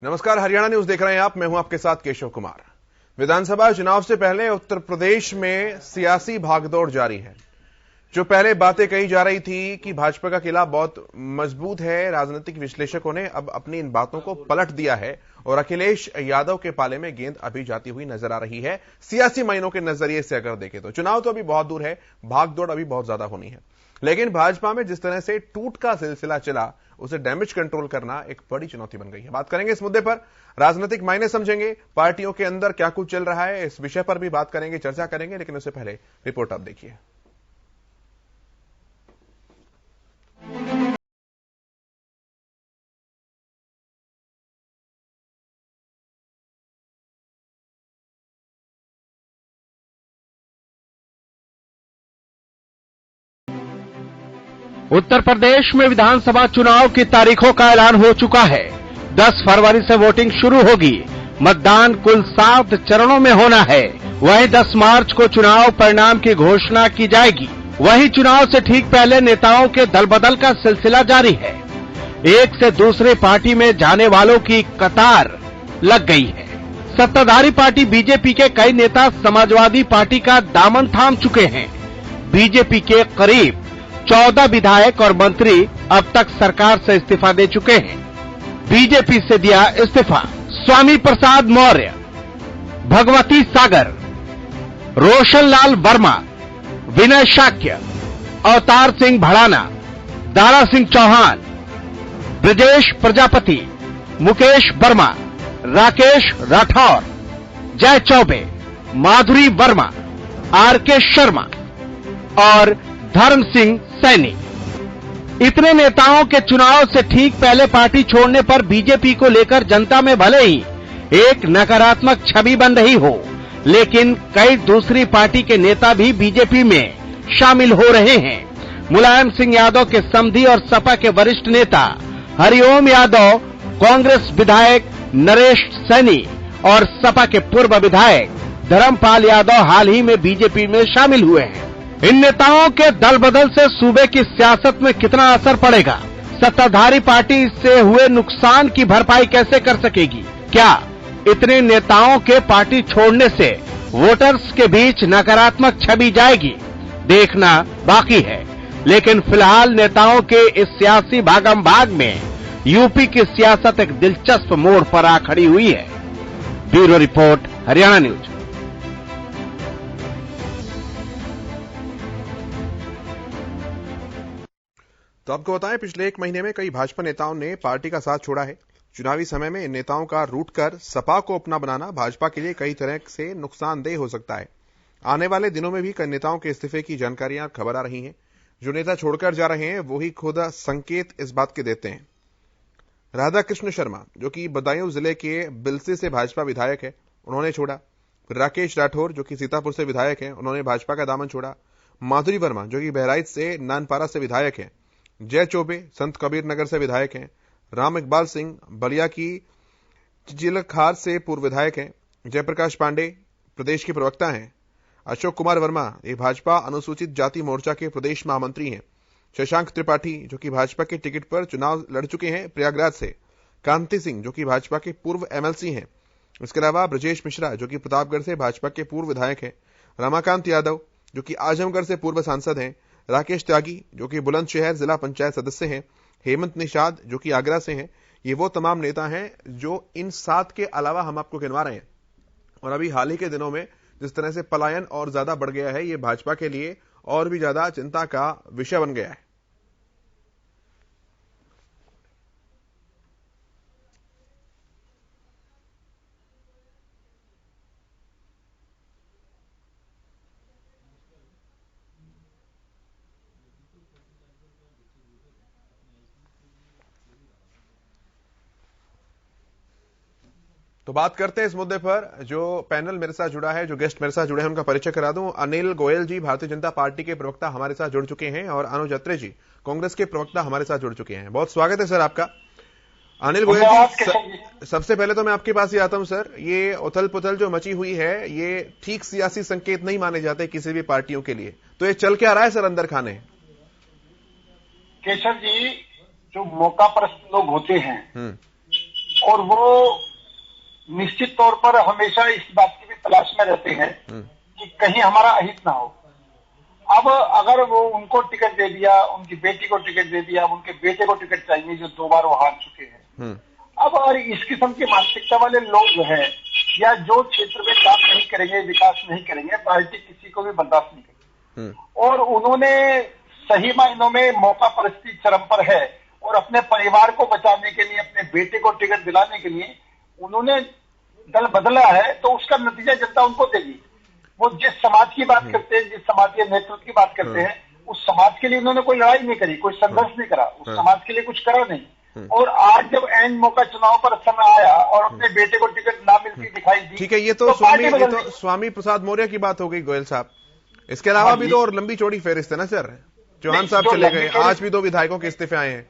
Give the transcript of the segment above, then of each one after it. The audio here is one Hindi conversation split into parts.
नमस्कार, हरियाणा न्यूज देख रहे हैं आप। मैं हूं आपके साथ केशव कुमार। विधानसभा चुनाव से पहले उत्तर प्रदेश में सियासी भागदौड़ जारी है। जो पहले बातें कही जा रही थी कि भाजपा का किला बहुत मजबूत है, राजनीतिक विश्लेषकों ने अब अपनी इन बातों को पलट दिया है और अखिलेश यादव के पाले में गेंद अभी जाती हुई नजर आ रही है। सियासी मायनों के नजरिए से अगर देखें तो चुनाव तो अभी बहुत दूर है, भागदौड़ अभी बहुत ज्यादा होनी है, लेकिन भाजपा में जिस तरह से टूट का सिलसिला चला उसे डैमेज कंट्रोल करना एक बड़ी चुनौती बन गई है। बात करेंगे इस मुद्दे पर, राजनीतिक मायने समझेंगे, पार्टियों के अंदर क्या कुछ चल रहा है, इस विषय पर भी बात करेंगे, चर्चा करेंगे, लेकिन उससे पहले रिपोर्ट आप देखिए। उत्तर प्रदेश में विधानसभा चुनाव की तारीखों का ऐलान हो चुका है। 10 फरवरी से वोटिंग शुरू होगी। मतदान कुल 7 चरणों में होना है। वहीं 10 मार्च को चुनाव परिणाम की घोषणा की जाएगी। वहीं चुनाव से ठीक पहले नेताओं के दल बदल का सिलसिला जारी है। एक से दूसरी पार्टी में जाने वालों की कतार लग गई है। सत्ताधारी पार्टी बीजेपी के कई नेता समाजवादी पार्टी का दामन थाम चुके हैं। बीजेपी के करीब 14 विधायक और मंत्री अब तक सरकार से इस्तीफा दे चुके हैं। बीजेपी से दिया इस्तीफा स्वामी प्रसाद मौर्य, भगवती सागर, रोशन लाल वर्मा, विनय शाक्य, अवतार सिंह भड़ाना, दारा सिंह चौहान, ब्रजेश प्रजापति, मुकेश वर्मा, राकेश राठौर, जय चौबे, माधुरी वर्मा, आरके शर्मा और धर्म सिंह सैनी। इतने नेताओं के चुनाव से ठीक पहले पार्टी छोड़ने पर बीजेपी को लेकर जनता में भले ही एक नकारात्मक छवि बन रही हो, लेकिन कई दूसरी पार्टी के नेता भी बीजेपी में शामिल हो रहे हैं। मुलायम सिंह यादव के समधी और सपा के वरिष्ठ नेता हरिओम यादव, कांग्रेस विधायक नरेश सैनी और सपा के पूर्व विधायक धर्मपाल यादव हाल ही में बीजेपी में शामिल हुए हैं। इन नेताओं के दल बदल से सूबे की सियासत में कितना असर पड़ेगा? सत्ताधारी पार्टी इससे हुए नुकसान की भरपाई कैसे कर सकेगी? क्या इतने नेताओं के पार्टी छोड़ने से वोटर्स के बीच नकारात्मक छवि जाएगी? देखना बाकी है। लेकिन फिलहाल नेताओं के इस सियासी भागम भाग में यूपी की सियासत एक दिलचस्प मोड़ पर आ खड़ी हुई है। Bureau report, Haryana news. तो आपको बताएं, पिछले एक महीने में कई भाजपा नेताओं ने पार्टी का साथ छोड़ा है। चुनावी समय में इन नेताओं का रूट कर सपा को अपना बनाना भाजपा के लिए कई तरह से नुकसानदेह हो सकता है। आने वाले दिनों में भी कई नेताओं के इस्तीफे की जानकारियां खबर आ रही हैं। जो नेता छोड़कर जा रहे हैं वो ही खुद संकेत इस बात के देते हैं। राधा कृष्ण शर्मा, जो कि बदायूं जिले के बिलसी से भाजपा विधायक है, उन्होंने छोड़ा। राकेश राठौर, जो कि सीतापुर से विधायक है, उन्होंने भाजपा का दामन छोड़ा। माधुरी वर्मा, जो कि बहराइच से नानपारा से विधायक है। जय चौबे संत कबीर नगर से विधायक हैं। राम इकबाल सिंह बलिया की चिलखार से पूर्व विधायक हैं। जयप्रकाश पांडे प्रदेश के प्रवक्ता हैं। अशोक कुमार वर्मा ये भाजपा अनुसूचित जाति मोर्चा के प्रदेश महामंत्री हैं। शशांक त्रिपाठी, जो कि भाजपा के टिकट पर चुनाव लड़ चुके हैं प्रयागराज से। कांति सिंह, जो कि भाजपा के पूर्व एमएलसी हैं। इसके अलावा ब्रजेश मिश्रा, जो कि प्रतापगढ़ से भाजपा के पूर्व विधायक हैं। रमाकांत यादव, जो कि आजमगढ़ से पूर्व सांसद हैं। राकेश त्यागी, जो कि बुलंदशहर जिला पंचायत सदस्य हैं। हेमंत निषाद, जो कि आगरा से हैं। ये वो तमाम नेता हैं जो इन 7 के अलावा हम आपको गिनवा रहे हैं। और अभी हाल ही के दिनों में जिस तरह से पलायन और ज्यादा बढ़ गया है, ये भाजपा के लिए और भी ज्यादा चिंता का विषय बन गया है। तो बात करते हैं इस मुद्दे पर। जो पैनल मेरे साथ जुड़ा है, जो गेस्ट मेरे साथ जुड़े हैं, उनका परिचय करा दूं। अनिल गोयल जी भारतीय जनता पार्टी के प्रवक्ता हमारे साथ जुड़ चुके हैं और अनुज अत्रे जी कांग्रेस के प्रवक्ता हमारे साथ जुड़ चुके हैं। बहुत स्वागत है सर आपका। अनिल गोयल जी, सबसे पहले तो मैं आपके पास ही आता हूं सर। ये उथल पुथल जो मची हुई है, ये ठीक सियासी संकेत नहीं माने जाते किसी भी पार्टियों के लिए, तो ये चल क्या रहा है सर अंदर खाने? केशव जी, जो मौका परस्त लोग होते हैं और वो निश्चित तौर पर हमेशा इस बात की भी तलाश में रहते हैं कि कहीं हमारा अहित ना हो। अब अगर वो उनको टिकट दे दिया, उनकी बेटी को टिकट दे दिया, उनके बेटे को टिकट चाहिए जो 2 बार वो हार चुके हैं। अब अगर इस किस्म की मानसिकता वाले लोग हैं या जो क्षेत्र में काम नहीं करेंगे, विकास नहीं करेंगे, पार्टी किसी को भी बर्दाश्त नहीं करेगी। और उन्होंने सही मायनों में मौका परिस्थिति चरम पर है और अपने परिवार को बचाने के लिए, अपने बेटे को टिकट दिलाने के लिए उन्होंने दल बदला है, तो उसका नतीजा जनता उनको देगी। वो जिस समाज की बात करते हैं, जिस समाज के नेतृत्व की बात करते हैं, उस समाज के लिए उन्होंने कोई लड़ाई नहीं करी, कोई संघर्ष नहीं करा, उस समाज के लिए कुछ करा नहीं। और आज जब एंड मौका चुनाव पर समय आया और अपने बेटे को टिकट ना मिलती दिखाई दी। ठीक है, ये तो स्वामी प्रसाद मौर्य की बात हो गई गोयल साहब। इसके अलावा भी तो और लंबी चौड़ी फेरिस्त है ना सर। चौहान साहब चले गए, आज भी 2 विधायकों के इस्तीफे आए हैं।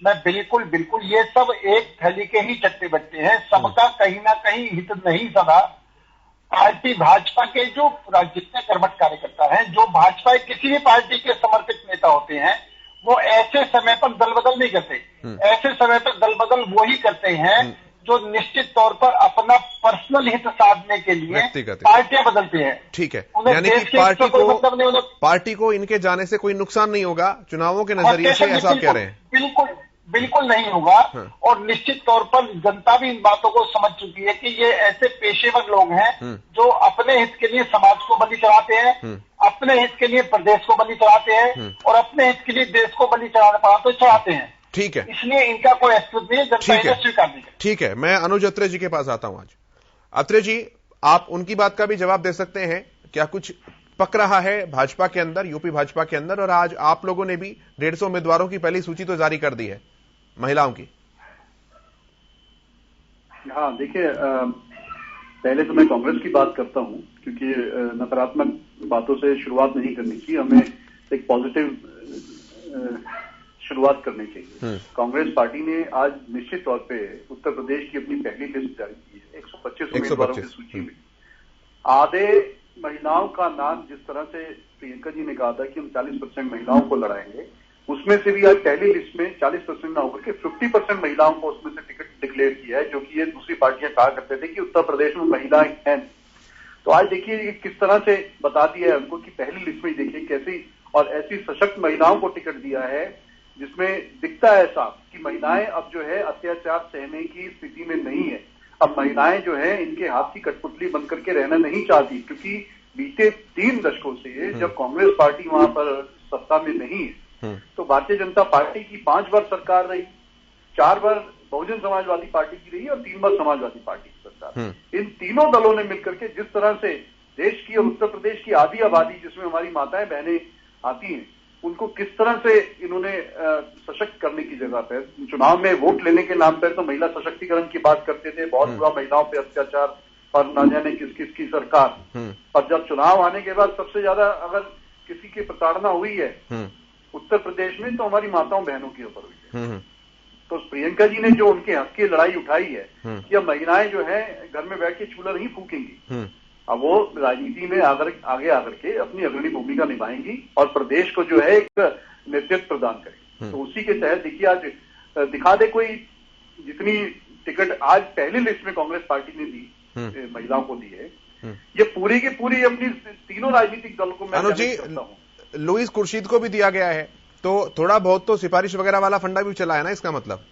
मैं बिल्कुल ये सब एक थैली के ही चट्टे बट्टे हैं, सबका कहीं ना कहीं हित नहीं सदा। पार्टी भाजपा के जो जितने कर्मठ कार्यकर्ता हैं, जो भाजपा किसी भी पार्टी के समर्पित नेता होते हैं, वो ऐसे समय पर दल बदल नहीं करते। ऐसे समय पर दल बदल वो ही करते हैं जो निश्चित तौर पर अपना पर्सनल हित साधने के लिए पार्टियां बदलते हैं। ठीक है, यानी कि पार्टी को इनके जाने से कोई नुकसान नहीं होगा चुनावों के नजरिए से, ऐसा आप कह रहे हैं? बिल्कुल नहीं होगा। और निश्चित तौर पर जनता भी इन बातों को समझ चुकी है कि ये ऐसे पेशेवर लोग हैं जो अपने हित के लिए समाज को बलि चढ़ाते हैं, अपने हित के लिए प्रदेश को बलि चढ़ाते हैं और अपने हित के लिए देश को बलि चढ़ाना पड़ा तो चढ़ाते हैं। ठीक है, इसलिए इनका कोई अस्तित्व नहीं है, जनता इन्हें स्वीकार नहीं करती। ठीक है, मैं अनुज अत्रे जी के पास आता हूं आज। अत्रे जी, आप उनकी बात का भी जवाब दे सकते हैं। क्या कुछ पक रहा है भाजपा के अंदर, यूपी भाजपा के अंदर? और आज आप लोगों ने भी 150 उम्मीदवारों की पहली सूची तो जारी कर दी है महिलाओं की। हाँ, देखिए, पहले तो मैं कांग्रेस की बात करता हूं, क्योंकि नकारात्मक बातों से शुरुआत नहीं करनी चाहिए, हमें एक पॉजिटिव शुरुआत करनी चाहिए। कांग्रेस पार्टी ने आज निश्चित तौर पे उत्तर प्रदेश की अपनी पहली लिस्ट जारी की है 125 उम्मीदवारों की सूची में। आधे महिलाओं का नाम, जिस तरह से प्रियंका जी ने कहा था कि हम 40% महिलाओं को लड़ाएंगे, उसमें से भी आज पहली लिस्ट में 40% ना होकर के 50% महिलाओं को उसमें से टिकट डिक्लेयर किया है, जो कि ये दूसरी पार्टियां कहा करते थे कि उत्तर प्रदेश में महिलाएं हैं। तो आज देखिए ये किस तरह से बता दिया है उनको कि पहली लिस्ट में देखिए कैसी और ऐसी सशक्त महिलाओं को टिकट दिया है, जिसमें दिखता है साफ कि महिलाएं अब जो है अत्याचार सहने की स्थिति में नहीं है। अब महिलाएं जो है इनके हाथ की कठपुतली बन करके रहना नहीं चाहती, क्योंकि बीते 3 दशकों से जब कांग्रेस पार्टी वहां पर सत्ता में नहीं है, तो भारतीय जनता पार्टी की 5 बार सरकार रही, 4 बार बहुजन समाजवादी पार्टी की रही और 3 बार समाजवादी पार्टी की सरकार। इन तीनों दलों ने मिलकर के जिस तरह से देश की और उत्तर प्रदेश की आधी आबादी, जिसमें हमारी माताएं बहनें आती हैं, उनको किस तरह से इन्होंने सशक्त करने की जगह पर चुनाव में वोट लेने के नाम पर तो महिला सशक्तिकरण की बात करते थे, बहुत बुरा महिलाओं पे अत्याचार और न जाने किस किस की सरकार। और जब चुनाव आने के बाद सबसे ज्यादा अगर किसी की प्रताड़ना हुई है उत्तर प्रदेश में, तो हमारी माताओं बहनों के ऊपर हुई है। तो प्रियंका जी ने जो उनके हक की लड़ाई उठाई है कि अब महिलाएं जो है घर में बैठ के चूल्हा नहीं फूकेंगी, अब वो राजनीति में आगे आकर के अपनी अग्रणी भूमिका निभाएंगी और प्रदेश को जो है एक नेतृत्व प्रदान करेंगी। तो उसी के तहत देखिए आज दिखा दे कोई, जितनी टिकट आज पहली लिस्ट में कांग्रेस पार्टी ने दी महिलाओं को दी है, ये पूरी की पूरी अपनी तीनों राजनीतिक दलों को मैं करता हूँ। लुईस खुर्शीद को भी दिया गया है, तो थोड़ा बहुत तो सिफारिश वगैरह वाला फंडा भी चला है ना, इसका मतलब?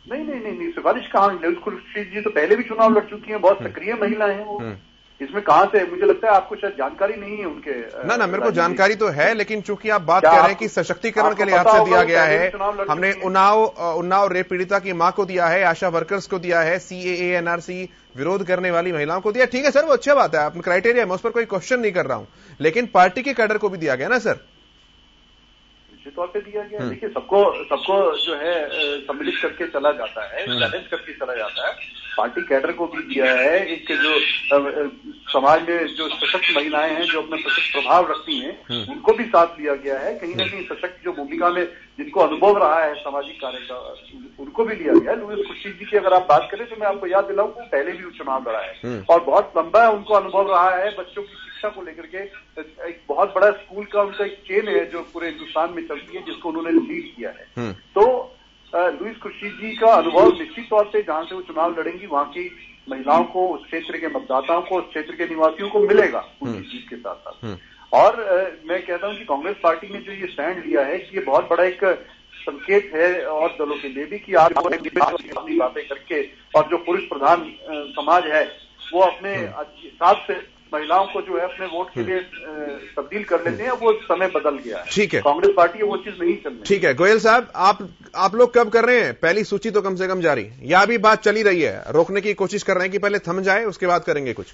नहीं, सिफारिश कहाँ? लुईस खुर्शीद जी तो पहले भी चुनाव लड़ चुकी हैं, बहुत सक्रिय महिला हैं वो। इसमें कहां से? मुझे लगता है आपको शायद जानकारी नहीं है उनके। ना मेरे को जानकारी तो है, लेकिन चूंकि आप बात कर रहे हैं कि सशक्तिकरण के लिहाज से दिया गया है, हमने उन्नाव रेप पीड़िता की मां को दिया है, आशा वर्कर्स को दिया है, CAA NRC विरोध करने वाली महिलाओं को दिया। ठीक है सर, वो अच्छी बात है, आप क्राइटेरिया, मैं उस पर कोई क्वेश्चन नहीं कर रहा हूं, लेकिन पार्टी के कैडर को भी दिया गया ना सर? निश्चित तौर पे दिया गया। देखिए सबको जो है सम्मिलित करके चला जाता है, बैलेंस करके चला जाता है। पार्टी कैडर को भी दिया है, एक जो समाज में जो सशक्त महिलाएं हैं, जो अपना सशक्त प्रभाव रखती हैं, उनको भी साथ लिया गया है। कहीं ना कहीं सशक्त जो भूमिका में जिनको अनुभव रहा है सामाजिक कार्य का, उनको भी लिया गया है। लुईस खुर्शीद जी की अगर आप बात करें तो मैं आपको याद दिलाऊं कि पहले भी चुनाव लड़ा है और बहुत लंबा उनको अनुभव रहा है बच्चों की शिक्षा को लेकर के। एक बहुत बड़ा स्कूल का उनका एक चेन है जो पूरे हिंदुस्तान में चलती है, जिसको उन्होंने लीड किया है। तो लुईस खुर्शीद जी का अनुभव निश्चित तौर से जहां से वो चुनाव लड़ेंगी वहां की महिलाओं को, उस क्षेत्र के मतदाताओं को, उस क्षेत्र के निवासियों को मिलेगा उनकी जीत के साथ साथ। और मैं कहता हूं कि कांग्रेस पार्टी ने जो ये स्टैंड लिया है कि ये बहुत बड़ा एक संकेत है और दलों के लिए भी कि आप अपनी बातें करके और जो पुरुष प्रधान समाज है वो अपने हिसाब से महिलाओं को जो है अपने वोट के लिए तब्दील कर लेते हैं। वो समय बदल गया है। ठीक है, कांग्रेस पार्टी वो चीज नहीं चल रही। ठीक है गोयल साहब, आप लोग कब कर रहे हैं? पहली सूची तो कम से कम जारी, या अभी बात चली रही है, रोकने की कोशिश कर रहे हैं कि पहले थम जाए उसके बाद करेंगे कुछ?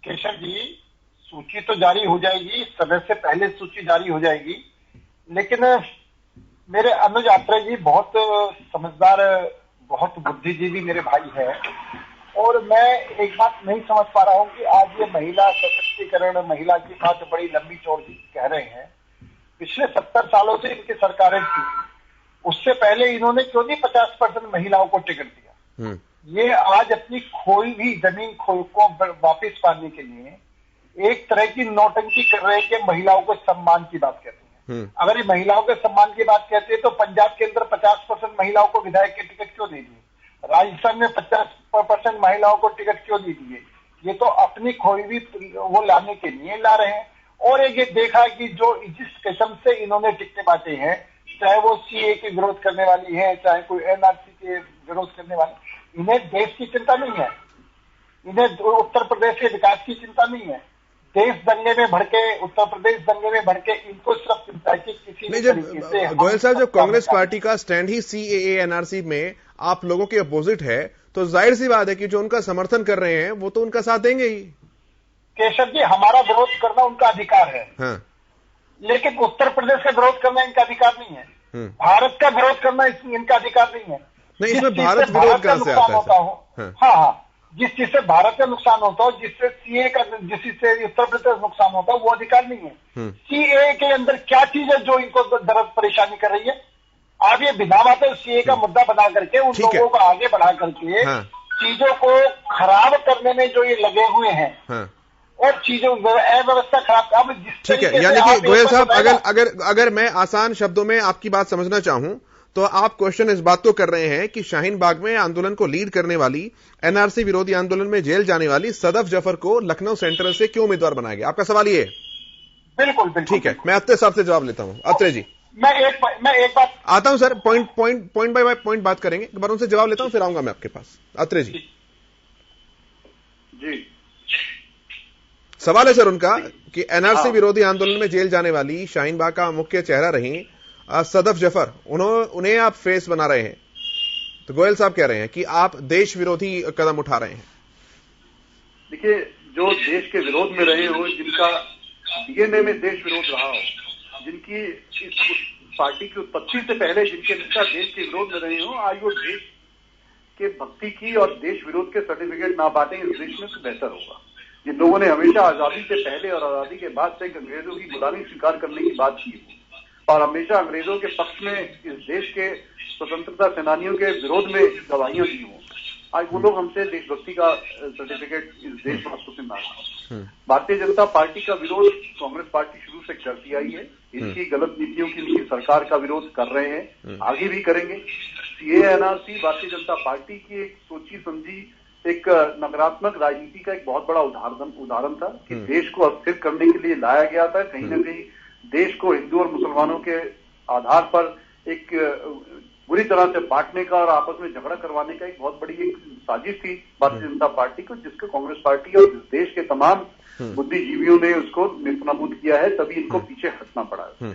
केशव जी, सूची तो जारी हो जाएगी, समय से पहले सूची जारी हो जाएगी, लेकिन मेरे अनुज आत्रेय जी बहुत समझदार, बहुत बुद्धिजीवी मेरे भाई है, और मैं एक बात नहीं समझ पा रहा हूं कि आज ये महिला सशक्तिकरण, महिला की बात बड़ी लंबी चौड़ी कह रहे हैं। पिछले 70 सालों से इनकी सरकारें थी, उससे पहले इन्होंने क्यों नहीं 50% महिलाओं को टिकट दिया? ये आज अपनी खोई हुई जमीन को वापस पाने के लिए एक तरह की नौटंकी कर रहे हैं कि महिलाओं को सम्मान की बात कहते हैं। अगर ये महिलाओं के सम्मान की बात कहते हैं तो पंजाब के अंदर 50% महिलाओं को विधायक के टिकट क्यों नहीं दिए? राजस्थान में 50% महिलाओं को टिकट क्यों नहीं दिए? ये तो अपनी खोई हुई वो लाने के लिए ला रहे हैं। और एक ये देखा कि जो जिस किस्म से इन्होंने टिकटें बांटे हैं, चाहे वो सीए के विरोध करने वाली है, चाहे कोई एनआरसी के विरोध करने वाली, इन्हें देश की चिंता नहीं है, इन्हें उत्तर प्रदेश के विकास की चिंता नहीं है। देश दंगे में भड़के, उत्तर प्रदेश दंगे में भड़के, इनको सिर्फ चिंता है कि किसी नहीं। जब गोयल साहब, जब कांग्रेस पार्टी का स्टैंड ही सीएए एनआरसी में आप लोगों के अपोजिट है, तो जाहिर सी बात है कि जो उनका समर्थन कर रहे हैं वो तो उनका साथ देंगे ही। केशव जी, हमारा विरोध करना उनका अधिकार है, हाँ। लेकिन उत्तर प्रदेश का विरोध करना इनका अधिकार नहीं है। भारत का विरोध करना इनका अधिकार नहीं है। नहीं, इसमें भारत विरोध कहां से आता है? हाँ, जिस चीज से भारत का नुकसान होता हो, जिससे सीए का, जिससे उत्तर प्रदेश नुकसान होता हो, वो अधिकार नहीं है। सीए के अंदर क्या चीज है जो इनको दर्द परेशानी कर रही है? आप ये बिना बात सीए का मुद्दा बना करके उन लोगों को आगे बढ़ा करके चीजों को खराब करने में जो ये लगे हुए हैं, और चीजों अव्यवस्था खराब। अब ठीक है, यानी कि गोयल साहब, अगर मैं आसान शब्दों में आपकी बात समझना चाहूं तो आप क्वेश्चन इस बात को कर रहे हैं कि शाहीन बाग में आंदोलन को लीड करने वाली, एनआरसी विरोधी आंदोलन में जेल जाने वाली सदफ जफर को लखनऊ सेंट्रल से क्यों उम्मीदवार बनाया गया? आपका सवाल ये है? बिल्कुल। ठीक है, मैं अत्रे साहब से जवाब लेता हूं। अत्रे जी, मैं एक बात आता हूं सर, पॉइंट बाय पॉइंट बात करेंगे, एक बार उनसे जवाब लेता हूं, फिर आऊंगा मैं आपके पास। अत्रे जी, सवाल है सर उनका कि एनआरसी विरोधी आंदोलन में जेल जाने वाली शाहीन बाग का मुख्य चेहरा रही सदफ जफर, उन्हें आप फेस बना रहे हैं, तो गोयल साहब कह रहे हैं कि आप देश विरोधी कदम उठा रहे हैं। देखिए, जो देश के विरोध में रहे हो, जिनका डीएनए में देश विरोध रहा हो, जिनकी इस पार्टी की उत्पत्ति से पहले जिनके नेता देश के विरोध में रहे हो, आज वो देश के भक्ति की और देश विरोध के सर्टिफिकेट ना बांटें इस देश में, तो बेहतर होगा। जिन लोगों ने हमेशा आजादी से पहले और आजादी के बाद से अंग्रेजों की गुलामी स्वीकार करने की बात की और हमेशा अंग्रेजों के पक्ष में इस देश के स्वतंत्रता सेनानियों के विरोध में गवाहियां दी हों, आज वो लोग हमसे देशभक्ति का सर्टिफिकेट इस देशवासियों से मांग रहे हैं। भारतीय जनता पार्टी का विरोध कांग्रेस पार्टी शुरू से करती आई है। इनकी गलत नीतियों की इनकी सरकार का विरोध कर रहे हैं, आगे भी करेंगे। CA NRC Bharatiya Janata party की एक सोची समझी, एक नकारात्मक राजनीति का एक बहुत बड़ा उदाहरण था कि देश को अस्थिर करने के लिए लाया गया था। कहीं न कहीं देश को हिंदू और मुसलमानों के आधार पर एक बुरी तरह से बांटने का और आपस में झगड़ा करवाने का एक बहुत बड़ी एक साजिश थी भारतीय जनता पार्टी को, जिसको कांग्रेस पार्टी और देश के तमाम बुद्धिजीवियों ने उसको नेस्तनाबूद किया है, तभी इनको पीछे हटना पड़ा है।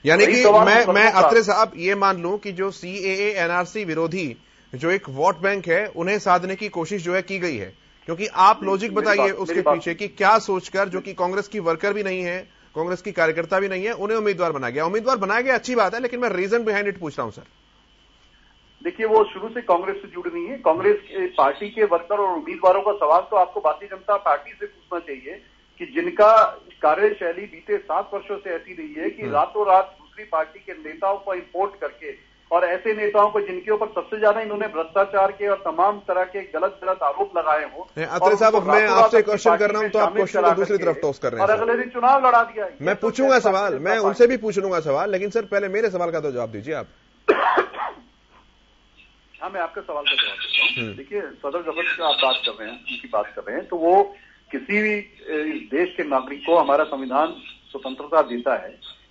यानी कि मैं अत्रे साहब ये मान लूं कि जो सीएए एनआरसी विरोधी जो एक वोट बैंक है, उन्हें साधने की कोशिश जो है की गई है, क्योंकि आप लॉजिक बताइए उसके पीछे कि क्या सोचकर, जो कि कांग्रेस की वर्कर भी नहीं है, कांग्रेस की कार्यकर्ता भी नहीं है, उन्हें उम्मीदवार बनाया गया। उम्मीदवार बनाया गया अच्छी बात है, लेकिन मैं रीजन बिहाइंड इट पूछ रहा हूं सर। देखिए, वो शुरू से कांग्रेस से जुड़ी नहीं है। कांग्रेस पार्टी के वर्कर और उम्मीदवारों का सवाल तो आपको भारतीय जनता पार्टी से पूछना चाहिए कि जिनका कार्यशैली बीते 7 वर्षों से ऐसी रही है कि रातों रात दूसरी पार्टी के नेताओं को इंपोर्ट करके, और ऐसे नेताओं को जिनके ऊपर सबसे ज्यादा इन्होंने भ्रष्टाचार के और तमाम तरह के गलत आरोप लगाए हों। अत्रे साहब, मैं आपसे क्वेश्चन कर रहा हूं तो आप क्वेश्चन को दूसरी तरफ टॉस कर रहे हैं और अगले दिन चुनाव लड़ा दिया। मैं पूछूंगा सवाल, मैं उनसे भी पूछूंगा सवाल, लेकिन सर पहले मेरे सवाल का तो जवाब दीजिए आप। हाँ, मैं आपके सवाल का जवाब देता हूँ। देखिए, सदर जफर की आप बात कर रहे हैं, उनकी बात कर रहे हैं, तो वो किसी भी इस देश के नागरिक को हमारा संविधान स्वतंत्रता देता है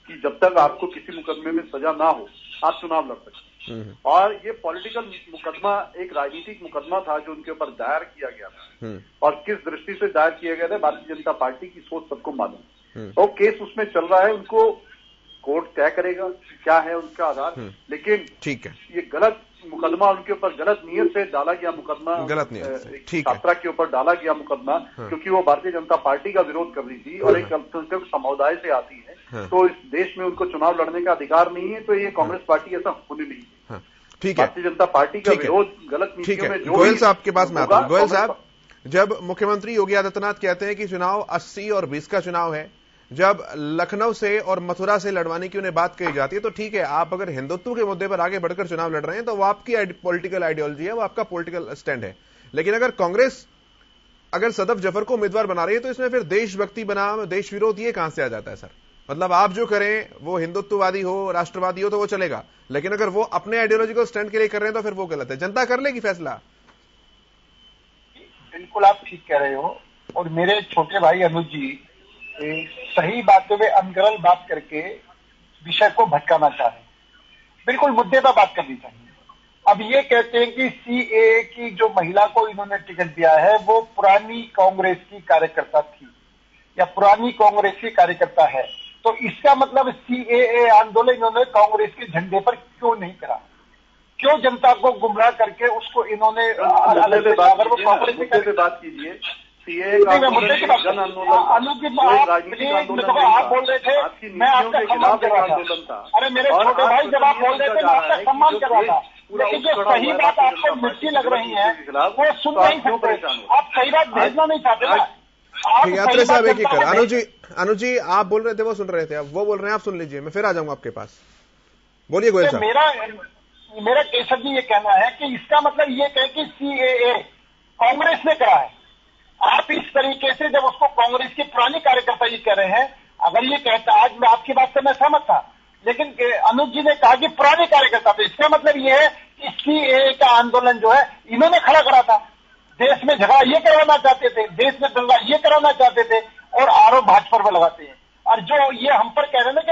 कि जब तक आपको किसी मुकदमे में सजा ना हो आप चुनाव लड़ सकते हैं। और ये पॉलिटिकल मुकदमा एक राजनीतिक मुकदमा था जो उनके ऊपर दायर किया गया था, और किस दृष्टि से दायर किया गया था भारतीय जनता पार्टी की सोच सबको मालूम। तो केस उसमें चल रहा है, उनको कोर्ट तय करेगा क्या है उनका आधार, लेकिन ठीक है, ये गलत मुकदमा उनके ऊपर गलत नीयत से डाला गया मुकदमा, गलत नीयत से, ठीक छात्रा के ऊपर डाला गया मुकदमा, क्योंकि वो भारतीय जनता पार्टी का विरोध कर रही थी और एक अल्पसंख्यक समुदाय से आती है, तो इस देश में उनको चुनाव लड़ने का अधिकार नहीं है। तो ये कांग्रेस पार्टी ऐसा होने नहीं है। ठीक है, भारतीय जनता पार्टी का विरोध गलत नीतियों में जो गोयल साहब के पास में आता हूं। गोयल साहब, जब मुख्यमंत्री योगी आदित्यनाथ कहते हैं कि चुनाव 80 और 20 का चुनाव है, जब लखनऊ से और मथुरा से लड़वाने की उन्हें बात कही जाती है, तो ठीक है, आप अगर हिंदुत्व के मुद्दे पर आगे बढ़कर चुनाव लड़ रहे हैं तो वो आपकी पॉलिटिकल आइडियोलॉजी है, वो आपका पॉलिटिकल स्टैंड है। लेकिन अगर कांग्रेस अगर सदफ जफर को उम्मीदवार बना रही है तो इसमें फिर देशभक्ति बनाम देश विरोध ये कहां से आ जाता है सर? मतलब आप जो करें वो हिंदुत्ववादी हो, राष्ट्रवादी हो तो वो चलेगा, लेकिन अगर वो अपने आइडियोलॉजिकल स्टैंड के लिए कर रहे हैं तो फिर वो गलत है। जनता कर लेगी फैसला। बिल्कुल आप ठीक कह रहे हो, और मेरे छोटे भाई अनुज जी सही बातों में अनगरल बात करके विषय को भटकाना चाह रहे हैं। बिल्कुल मुद्दे पर बात करनी चाहिए। अब ये कहते हैं कि सीएए की जो महिला को इन्होंने टिकट दिया है वो पुरानी कांग्रेस की कार्यकर्ता थी या पुरानी कांग्रेस की कार्यकर्ता है, तो इसका मतलब सीएए आंदोलन इन्होंने कांग्रेस के झंडे पर क्यों नहीं करा? क्यों जनता को गुमराह करके उसको इन्होंने अगर वो कांग्रेस की बात कीजिए, मुद्दे की बात जन आंदोलन, आप बोल रहे थे मैं आपका सम्मान कर रहा था। अरे मेरे छोटे भाई, जब आप बोल रहे थे मैं आपका सम्मान कर रहा था, लेकिन जो सही बात आपको मिर्ची लग रही है वो सुन नहीं सकते। आप सही बात भेजना नहीं चाहते ना। यात्रा साहब एक ही कर, अनुज जी आप बोल रहे थे वो सुन रहे थे, अब वो बोल रहे हैं आप सुन लीजिए, मैं फिर आ जाऊंगा आपके पास। बोलिए गोयल साहब। मेरा केशव जी ये कहना है कि इसका मतलब ये कहे कि सीएए कांग्रेस ने करा है। आप इस तरीके से जब उसको कांग्रेस की पुरानी कार्यकर्ता ये कह रहे हैं, अगर ये कहता, आज मैं आपकी बात से मैं सहमत था, लेकिन अनुज जी ने कहा कि पुरानी कार्यकर्ता, तो इसका मतलब ये है कि सीएए का आंदोलन जो है इन्होंने खड़ा करा था। देश में झगड़ा ये करवाना चाहते थे, देश में दंगा ये कराना चाहते थे, और आरोप भाजपा पर लगाते हैं। और जो ये हम पर कह रहे हैं ना कि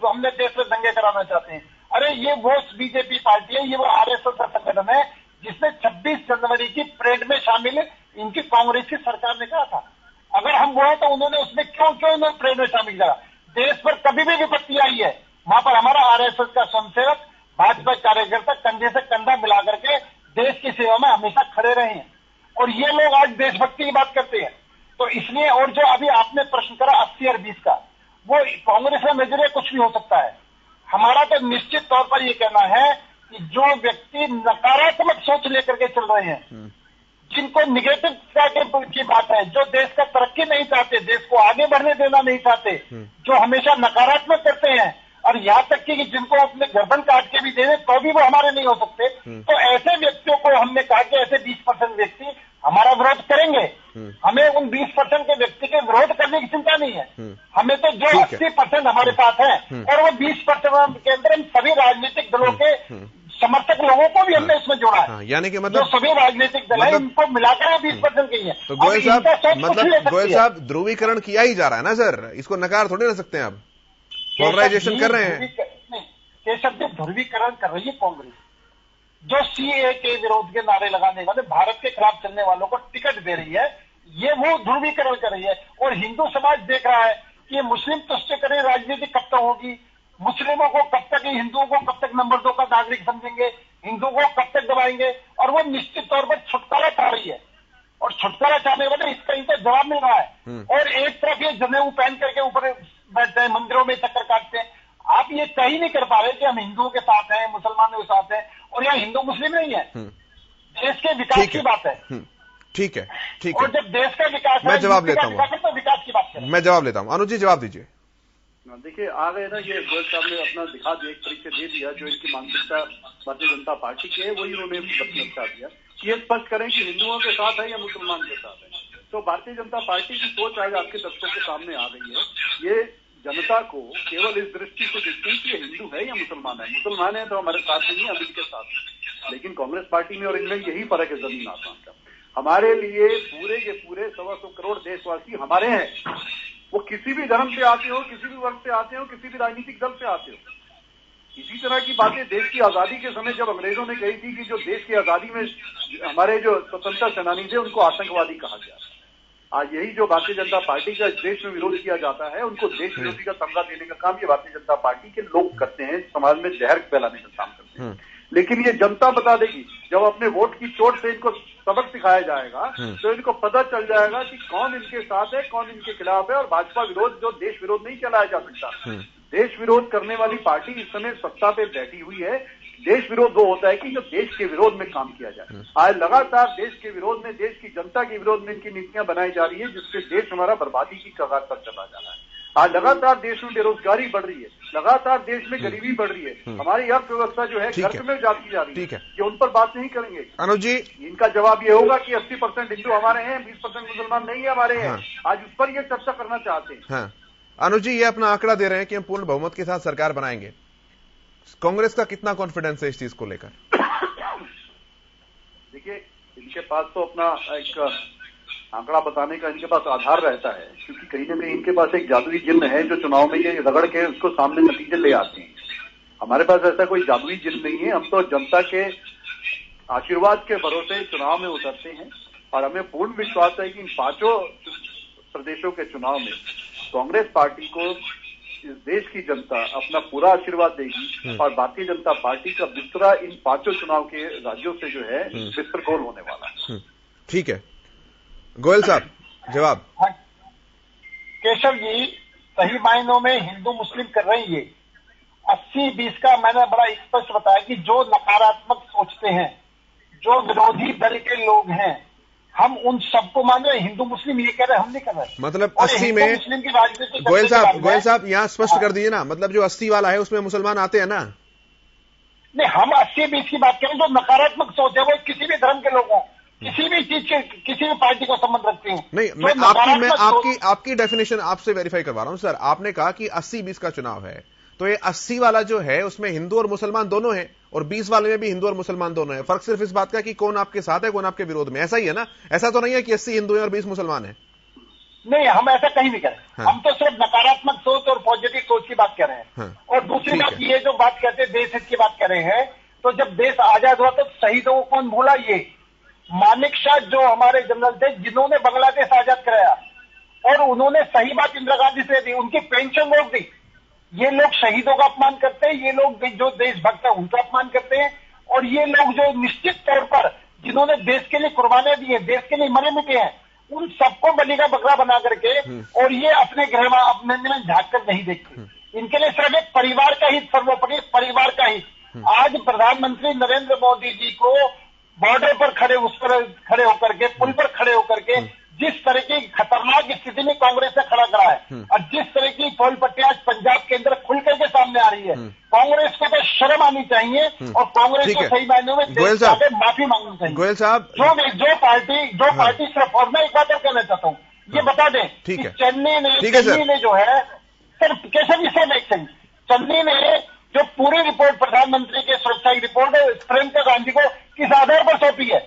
हमने देश में दंगे कराना चाहते हैं, अरे ये वो बीजेपी पार्टी है, ये वो आरएसएस का संगठन है जिसने 26 जनवरी की परेड में शामिल इनकी कांग्रेस की सरकार ने कहा था। अगर हम वो है तो उन्होंने उसमें क्यों उन्होंने परेड में शामिल करा? देश पर कभी भी विपत्ति आई है, वहां पर हमारा आरएसएस का स्वयंसेवक, भाजपा कार्यकर्ता कंधे से कंधा मिला करके देश की सेवा में हमेशा खड़े रहे हैं, और ये लोग आज देशभक्ति की बात करते हैं। तो इसलिए, और जो अभी आपने प्रश्न करा 80 और 20 का, वो कांग्रेस का नजरिया कुछ भी हो सकता है। हमारा तो निश्चित तौर पर ये कहना है कि जो व्यक्ति नकारात्मक सोच लेकर के चल रहे हैं, जिनको निगेटिव की बात है, जो देश का तरक्की नहीं चाहते, देश को आगे बढ़ने देना नहीं चाहते, जो हमेशा नकारात्मक करते हैं, और यहाँ तक कि जिनको अपने गर्दन काट के भी दे दे तो भी वो हमारे नहीं हो सकते, तो ऐसे व्यक्तियों को हमने कहा कि ऐसे 20% व्यक्ति हमारा विरोध करेंगे। हमें उन 20% के व्यक्ति के विरोध करने की चिंता नहीं है। हमें तो जो 80% हमारे पास है, और वो 20% के अंदर हम सभी राजनीतिक दलों के समर्थक लोगों को भी हमने इसमें जोड़ा है। यानी कि मतलब जो सभी राजनीतिक दल है इनको मिलाकर 20% की है। तो गोयल साहब ध्रुवीकरण किया ही जा रहा है ना सर, इसको नकार थोड़ी ना सकते हैं आप, पोलराइजेशन कर रहे हैं। केशव जी, ध्रुवीकरण कर रही है कांग्रेस, जो सीए के विरोध के नारे लगाने वाले, भारत के खिलाफ चलने वालों को टिकट दे रही है, ये वो ध्रुवीकरण कर रही है। और हिंदू समाज देख रहा है कि मुस्लिम तुष्टिकरण राजनीति कब तक होगी, मुस्लिमों को कब तक, हिंदुओं को कब तक नंबर 2 का नागरिक समझेंगे, हिंदुओं को कब तक दबाएंगे, और वो निश्चित तौर पर छुटकारा चाह रही है, और छुटकारा चाहने वाले इसका इनका जवाब मिल रहा है। और एक तरफ ये जनेऊ पहन करके ऊपर बैठते हैं, मंदिरों में चक्कर काटते हैं। आप ये कहीं नहीं कर पा रहे कि हम हिंदुओं के साथ हैं, मुसलमानों के साथ हैं, और यहाँ हिंदू मुस्लिम नहीं है, देश के विकास की बात है। ठीक है, ठीक है। और जब देश का विकास, मैं जवाब लेता हूँ, तो विकास की बात करें। मैं जवाब लेता हूँ, अनुज जी जवाब दीजिए। देखिए, आ गए ना, ये गोयल साहब ने अपना दिखा दिया, एक तरीके दे दिया, जो इनकी मानसिकता भारतीय जनता पार्टी की है वही उन्होंने बता दिया। ये स्पष्ट करें कि हिंदुओं के साथ है या मुसलमान के साथ है। तो भारतीय जनता पार्टी की सोच आज आपके दर्शकों के सामने आ गई है। ये जनता को केवल इस दृष्टि से देखते हैं कि ये हिंदू है या मुसलमान है। मुसलमान है तो हमारे साथ नहीं, अभी के साथ। लेकिन कांग्रेस पार्टी में और इनमें यही फर्क है जमीन आसमान का। हमारे लिए पूरे के पूरे 125 करोड़ देशवासी हमारे हैं, वो किसी भी धर्म से आते हो, किसी भी वर्ग से आते हो, किसी भी राजनीतिक दल से आते हो। इसी तरह की बातें देश की आजादी के समय जब अंग्रेजों ने कही थी कि जो देश की आजादी में हमारे जो स्वतंत्रता सेनानी थे उनको आतंकवादी कहा गया। आज यही जो भारतीय जनता पार्टी का देश में विरोध किया जाता है, उनको देश विरोधी का तमगा देने का काम ये भारतीय जनता पार्टी के लोग करते हैं, समाज में जहर फैलाने का काम करते हैं। लेकिन ये जनता बता देगी, जब अपने वोट की चोट से इनको सबक सिखाया जाएगा तो इनको पता चल जाएगा कि कौन इनके साथ है, कौन इनके खिलाफ है। और भाजपा विरोध जो देश विरोध नहीं चलाया जा सकता। देश विरोध करने वाली पार्टी इस समय सत्ता पे बैठी हुई है। देश विरोध वो होता है कि जो देश के विरोध में काम किया जाए। आज लगातार देश के विरोध में, देश की जनता के विरोध में इनकी नीतियां बनाई जा रही है, जिससे देश हमारा बर्बादी की कगार पर चला जा रहा है। आज लगातार देश में बेरोजगारी बढ़ रही है, लगातार देश में गरीबी बढ़ रही है, हमारी अर्थव्यवस्था जो है गर्त में जाती जा रही है। ये उन पर बात नहीं करेंगे अनुज जी। इनका जवाब ये होगा कि 80% हिंदू हमारे हैं, 20% मुसलमान नहीं है हमारे हैं। आज उस पर ये चर्चा करना चाहते हैं। अनुज जी, ये अपना आंकड़ा दे रहे हैं कि हम पूर्ण बहुमत के साथ सरकार बनाएंगे। कांग्रेस का कितना कॉन्फिडेंस है इस चीज को लेकर? देखिए, इनके पास तो अपना एक आंकड़ा बताने का इनके पास आधार रहता है, क्योंकि कहीं ना कहीं इनके पास एक जादुई जिन्न है जो चुनाव में ये रगड़ के उसको सामने नतीजे ले आते हैं। हमारे पास ऐसा कोई जादुई जिन्न नहीं है। हम तो जनता के आशीर्वाद के भरोसे चुनाव में उतरते हैं और हमें पूर्ण विश्वास है कि इन 5 प्रदेशों के चुनाव में कांग्रेस पार्टी को इस देश की जनता अपना पूरा आशीर्वाद देगी और भारतीय जनता पार्टी का बिस्तरा इन 5 चुनाव के राज्यों से जो है बिस्तरगोल होने वाला है। ठीक है, गोयल साहब जवाब। केशव जी, सही मायनों में हिंदू मुस्लिम कर रही है। 80-20 का मैंने बड़ा स्पष्ट बताया कि जो नकारात्मक सोचते हैं, जो विरोधी दल के लोग हैं, हम उन सबको मान रहे। हिंदू मुस्लिम ये कह रहे, हम नहीं कर रहे। मतलब 80 में मुस्लिम की राजनीति गोयल साहब यहाँ स्पष्ट कर दीजिए ना, मतलब जो 80 वाला है उसमें मुसलमान आते हैं ना? नहीं, हम 80-20 की बात करें। जो नकारात्मक सोच है वो किसी भी धर्म के लोगों, किसी भी चीज के, किसी भी पार्टी को संबंध रखते हैं। नहीं, मैं आपकी डेफिनेशन आपसे वेरीफाई करवा रहा हूं सर। आपने कहा कि 80-20 का चुनाव है, तो ये 80 वाला जो है उसमें हिंदू और मुसलमान दोनों हैं, और 20 वाले में भी हिंदू और मुसलमान दोनों हैं। फर्क सिर्फ इस बात का कि कौन आपके साथ है, कौन आपके विरोध में। ऐसा ही है ना? ऐसा तो नहीं है कि 80 हिंदू हैं और 20 मुसलमान हैं। नहीं, हम ऐसा कहीं नहीं कर रहे। हम तो सिर्फ नकारात्मक सोच और पॉजिटिव सोच की बात कर रहे हैं। और दूसरी बात ये जो बात कहते हैं देश हित की बात कर रहे हैं, तो जब देश आजाद हुआ तो शहीदों को कौन भूला? ये मानिक शाह जो हमारे जनरल थे, जिन्होंने बांग्लादेश आजाद कराया, और उन्होंने सही बात इंदिरा गांधी से दी, उनकी पेंशन रोक दी। ये लोग शहीदों का अपमान करते हैं, ये लोग जो देशभक्त है उनका अपमान करते हैं, और ये लोग जो निश्चित तौर पर जिन्होंने देश के लिए कुर्बानियां दी है, देश के लिए मरे मिटे हैं, उन सबको बलि का बकरा बना करके, और ये अपने गृह में अपने में झांक कर नहीं देखते। इनके लिए सिर्फ एक परिवार का हित सर्वोपरि, परिवार का हित। आज प्रधानमंत्री नरेंद्र मोदी जी को बॉर्डर पर खड़े होकर के, पुल पर खड़े होकर के जिस तरह की खतरनाक स्थिति में कांग्रेस ने खड़ा करा है, और जिस तरह की पोल पट्टियां पंजाब के अंदर खुल करके सामने आ रही है, कांग्रेस को तो शर्म आनी चाहिए और कांग्रेस को सही मायने में माफी मांगनी चाहिए। गोयल साहब, जो पार्टी सिर्फ, और मैं एक बात और कहना चाहता हूँ, ये बता दें कि चन्नी ने जो है सिर्फ केशव जी चन्नी ने जो पूरी रिपोर्ट प्रधानमंत्री के सुरक्षा की रिपोर्ट है प्रियंका गांधी को किस आधार पर सौंपी है?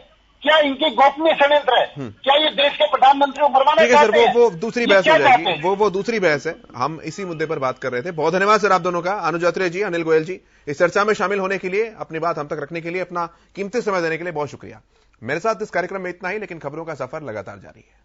क्या इनकी गोपनीय षड्यंत्र है? क्या ये देश के प्रधानमंत्री को मरवाना चाहते हैं? वो दूसरी बहस हो जाएगी, वो दूसरी बहस है। हम इसी मुद्दे पर बात कर रहे थे। बहुत धन्यवाद सर आप दोनों का, अनुज अत्रेय जी, अनिल गोयल जी, इस चर्चा में शामिल होने के लिए, अपनी बात हम तक रखने के लिए, अपना कीमती समय देने के लिए बहुत शुक्रिया। मेरे साथ इस कार्यक्रम में इतना ही, लेकिन खबरों का सफर लगातार जारी है।